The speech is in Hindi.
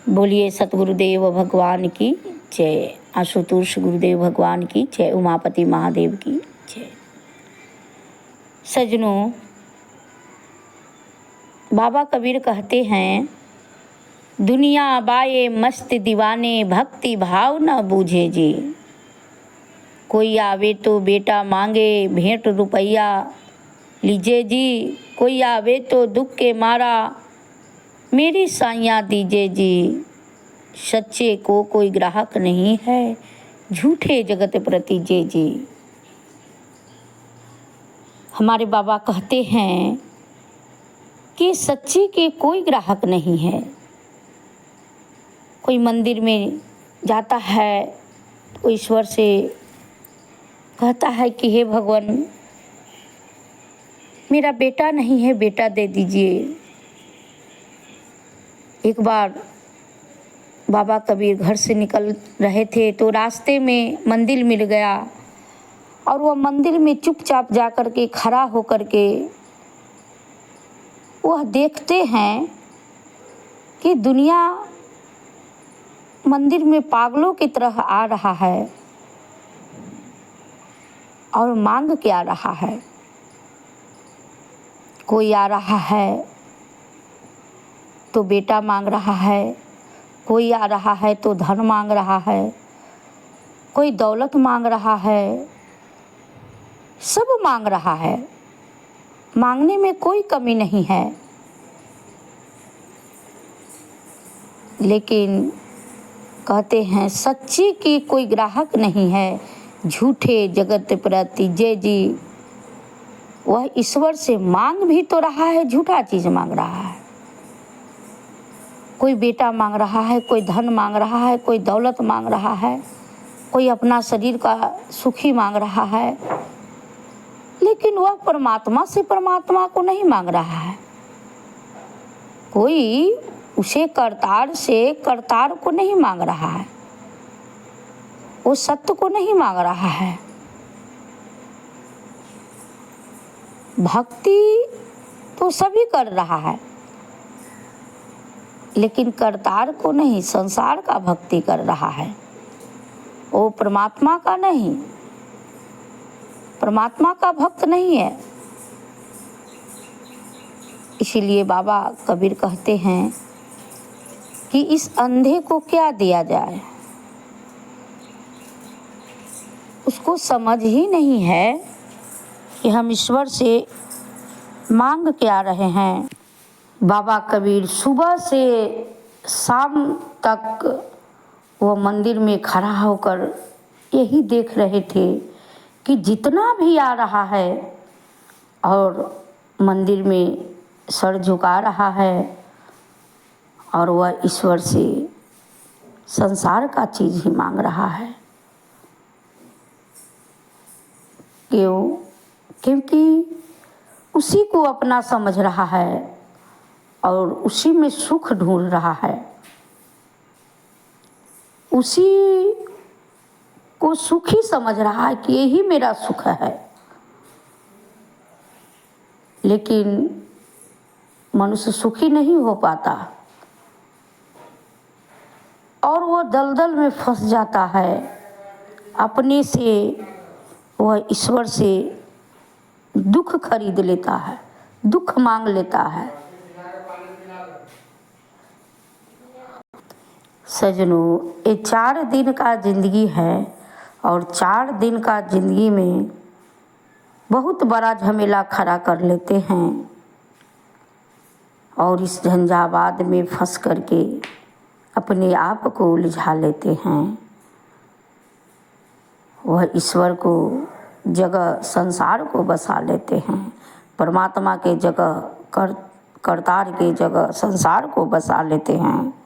बोलिए सतगुरुदेव भगवान की जय। आशुतोष गुरुदेव भगवान की जय। उमापति महादेव की जय। सज्जनों, बाबा कबीर कहते हैं, दुनिया बाए मस्त दीवाने, भक्ति भाव न बूझे जी। कोई आवे तो बेटा मांगे, भेंट रुपया लीजिए जी। कोई आवे तो दुख के मारा, मेरी साइयाँ दीजिए जी। सच्चे को कोई ग्राहक नहीं है, झूठे जगत प्रति जय जी। हमारे बाबा कहते हैं कि सच्चे के कोई ग्राहक नहीं है। कोई मंदिर में जाता है तो ईश्वर से कहता है कि हे भगवान, मेरा बेटा नहीं है, बेटा दे दीजिए। एक बार बाबा कबीर घर से निकल रहे थे तो रास्ते में मंदिर मिल गया और वह मंदिर में चुपचाप जा कर के खड़ा होकर के वह देखते हैं कि दुनिया मंदिर में पागलों की तरह आ रहा है और मांग क्या रहा है। कोई आ रहा है तो बेटा मांग रहा है, कोई आ रहा है तो धन मांग रहा है, कोई दौलत मांग रहा है, सब मांग रहा है। मांगने में कोई कमी नहीं है, लेकिन कहते हैं सच्ची की कोई ग्राहक नहीं है, झूठे जगत प्रति जय जी। वह ईश्वर से मांग भी तो रहा है, झूठा चीज मांग रहा है। कोई बेटा मांग रहा है, कोई धन मांग रहा है, कोई दौलत मांग रहा है, कोई अपना शरीर का सुखी मांग रहा है, लेकिन वह परमात्मा से परमात्मा को नहीं मांग रहा है। कोई उसे करतार से करतार को नहीं मांग रहा है, वो सत्य को नहीं मांग रहा है। भक्ति तो सभी कर रहा है, लेकिन करतार को नहीं, संसार का भक्ति कर रहा है, वो परमात्मा का नहीं, परमात्मा का भक्त नहीं है। इसीलिए बाबा कबीर कहते हैं कि इस अंधे को क्या दिया जाए, उसको समझ ही नहीं है कि हम ईश्वर से मांग क्या रहे हैं। बाबा कबीर सुबह से शाम तक वो मंदिर में खड़ा होकर यही देख रहे थे कि जितना भी आ रहा है और मंदिर में सर झुका रहा है और वह ईश्वर से संसार का चीज़ ही मांग रहा है। क्यों? क्योंकि उसी को अपना समझ रहा है और उसी में सुख ढूंढ रहा है, उसी को सुखी समझ रहा है कि यही मेरा सुख है। लेकिन मनुष्य सुखी नहीं हो पाता और वो दलदल में फंस जाता है। अपने से वह ईश्वर से दुख खरीद लेता है, दुख मांग लेता है। सजनों, ये 4 दिन का जिंदगी है और 4 दिन का जिंदगी में बहुत बड़ा झमेला खड़ा कर लेते हैं और इस झंझावात में फंस करके अपने आप को उलझा लेते हैं। वह ईश्वर को जगह संसार को बसा लेते हैं, परमात्मा के जगह करतार के जगह संसार को बसा लेते हैं।